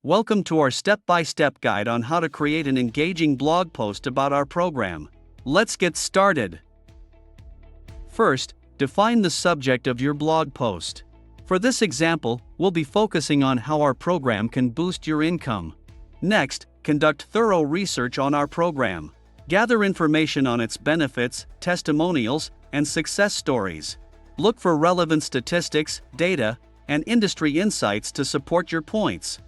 Welcome to our step-by-step guide on how to create an engaging blog post about our program. Let's get started. First, define the subject of your blog post. For this example, we'll be focusing on how our program can boost your income. Next, conduct thorough research on our program. Gather information on its benefits, testimonials, and success stories. Look for relevant statistics, data, and industry insights to support your points.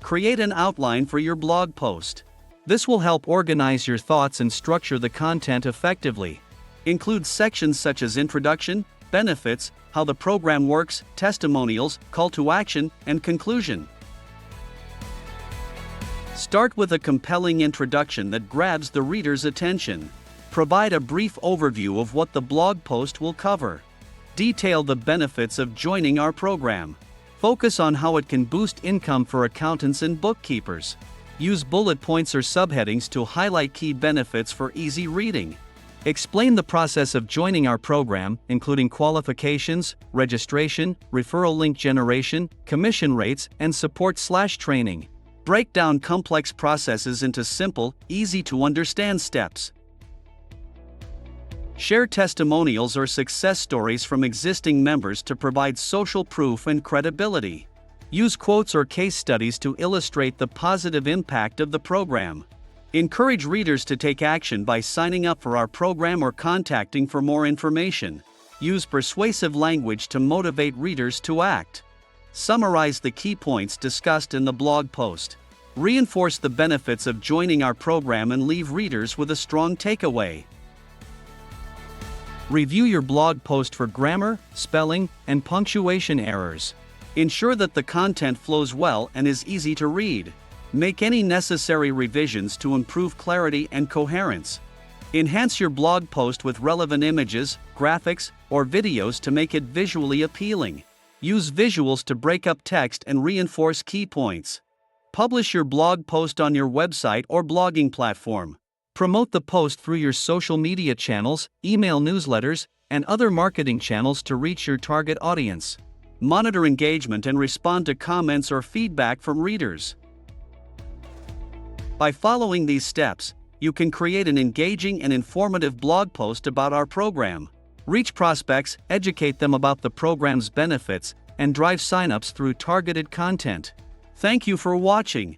Create an outline for your blog post. This will help organize your thoughts and structure the content effectively. Include sections such as introduction, benefits, how the program works, testimonials, call to action, and conclusion. Start with a compelling introduction that grabs the reader's attention. Provide a brief overview of what the blog post will cover. Detail the benefits of joining our program. Focus on how it can boost income for accountants and bookkeepers. Use bullet points or subheadings to highlight key benefits for easy reading. Explain the process of joining our program, including qualifications, registration, referral link generation, commission rates, and support/training. Break down complex processes into simple, easy-to-understand steps. Share testimonials or success stories from existing members to provide social proof and credibility. Use quotes or case studies to illustrate the positive impact of the program. Encourage readers to take action by signing up for our program or contacting for more information. Use persuasive language to motivate readers to act. Summarize the key points discussed in the blog post. Reinforce the benefits of joining our program and leave readers with a strong takeaway. Review your blog post for grammar, spelling, and punctuation errors. Ensure that the content flows well and is easy to read. Make any necessary revisions to improve clarity and coherence. Enhance your blog post with relevant images, graphics, or videos to make it visually appealing. Use visuals to break up text and reinforce key points. Publish your blog post on your website or blogging platform. Promote the post through your social media channels, email newsletters, and other marketing channels to reach your target audience. Monitor engagement and respond to comments or feedback from readers. By following these steps, you can create an engaging and informative blog post about our program. Reach prospects, educate them about the program's benefits, and drive signups through targeted content. Thank you for watching.